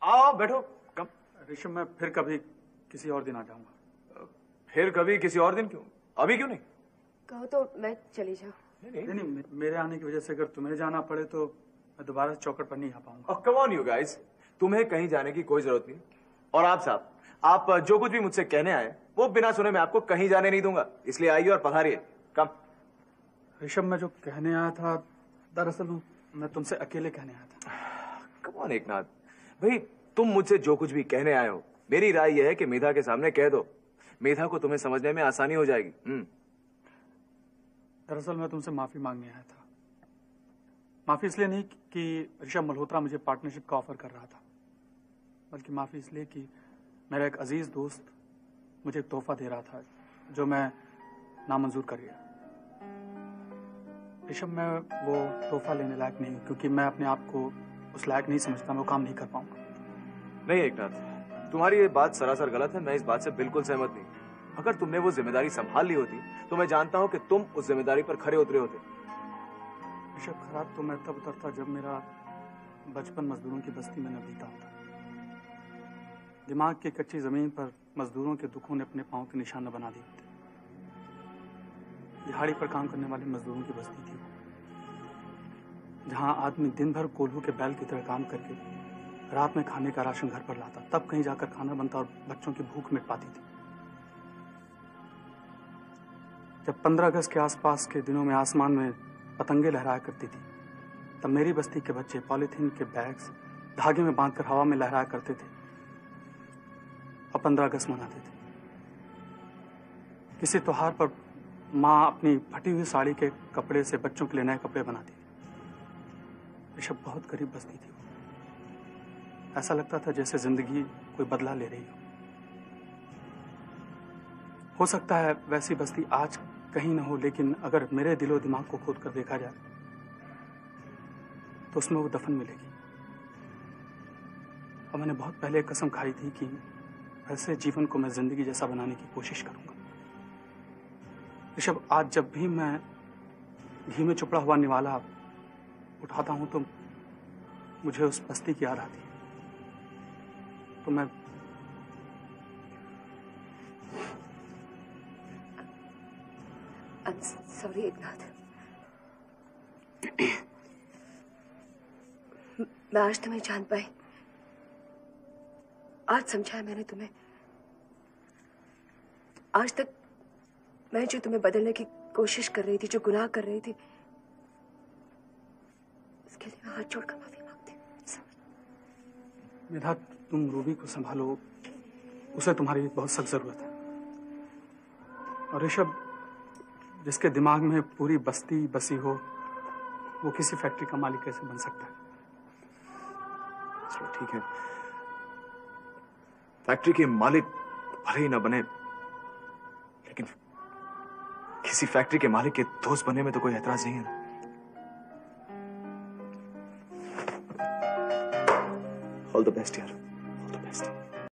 आओ बैठो। कम। ऋषभ, मैं फिर कभी किसी और दिन आ जाऊंगा। फिर कभी किसी और दिन क्यों? अभी क्यों नहीं? कहो तो मैं चली जाऊं। नहीं, मेरे आने की वजह से अगर तुम्हें जाना पड़े तो मैं दोबारा चौकट पर नहीं आ पाऊंगा। कम ऑन यू गाइस, तुम्हें कहीं जाने की कोई जरूरत नहीं। और आप साहब, आप जो कुछ भी मुझसे कहने आए वो बिना सुने मैं आपको कहीं जाने नहीं दूंगा, इसलिए आइए और पधारिए। कम। ऋषभ, मैं जो कहने आया था दरअसल मैं तुमसे अकेले कहने आया था। कम ऑन एकनाथ भाई, तुम मुझसे जो कुछ भी कहने आए हो, मेरी राय यह है कि मेधा के सामने कह दो। मेधा को तुम्हें समझने में आसानी हो जाएगी। दरअसल मैं तुमसे माफी मांगने आया था। माफी इसलिए नहीं कि ऋषभ मल्होत्रा मुझे पार्टनरशिप का ऑफर कर रहा था, बल्कि माफी इसलिए कि मेरा एक अजीज दोस्त मुझे एक तोहफा दे रहा था जो मैं नामंजूर कर गया। ऋषभ, मैं वो तोहफा लेने लायक नहीं हूं, क्योंकि मैं अपने आप को उस लायक नहीं समझता, मैं वो काम नहीं कर पाऊंगा। नहीं एकनाथ, तुम्हारी ये बात सरासर गलत है। मैं इस बात से बिल्कुल सहमत नहीं। अगर तुमने वो जिम्मेदारी संभाल ली होती तो मैं जानता हूं कि तुम उस जिम्मेदारी पर खरे उतरे होते। ऋषभ, खराब तो मैं तब उतरता जब मेरा बचपन मजदूरों की बस्ती में न बीता होता। दिमाग की कच्ची जमीन पर मजदूरों के दुखों ने अपने पांव के निशान बना दिए थे। दिहाड़ी पर काम करने वाले मजदूरों की बस्ती थी वो, जहां आदमी दिन भर कोल्हू के बैल की तरह काम करके रात में खाने का राशन घर पर लाता, तब कहीं जाकर खाना बनता और बच्चों की भूख मिट पाती थी। जब 15 अगस्त के आसपास के दिनों में आसमान में पतंगे लहराया करती थी, तब मेरी बस्ती के बच्चे पॉलीथीन के बैग्स धागे में बांधकर हवा में लहराया करते थे और 15 अगस्त मनाते थे। किसी त्योहार पर माँ अपनी फटी हुई साड़ी के कपड़े से बच्चों के लिए नए कपड़े बनाती थी। ऋषभ, बहुत गरीब बस्ती थी वो। ऐसा लगता था जैसे जिंदगी कोई बदला ले रही हो सकता है वैसी बस्ती आज कहीं न हो, लेकिन अगर मेरे दिलो दिमाग को खोद कर देखा जाए तो उसमें वो दफन मिलेगी। और मैंने बहुत पहले कसम खाई थी कि ऐसे जीवन को मैं जिंदगी जैसा बनाने की कोशिश करूंगा। ऋषभ, आज जब भी मैं घी में चुपड़ा हुआ निवाला उठाता हूं तो मुझे उस बस्ती की याद आती है। तो मैं सॉरी एकनाथ, मैं आज तुम्हें जान पाई। आज समझा मैंने तुम्हें। आज तक मैं जो तुम्हें बदलने की कोशिश कर रही थी, जो गुनाह कर रही थी, उसके लिए मैं हाथ जोड़कर माफी मांगती हूँ। मेधा, तुम रूबी को संभालो, उसे तुम्हारी बहुत सख्त जरूरत है। और ऋषभ, जिसके दिमाग में पूरी बस्ती बसी हो, वो किसी फैक्ट्री का मालिक कैसे बन सकता है? चलो ठीक है, फैक्ट्री के मालिक भले ही ना बने, लेकिन किसी फैक्ट्री के मालिक के दोस्त बनने में तो कोई एतराज नहीं है। ऑल द बेस्ट यार।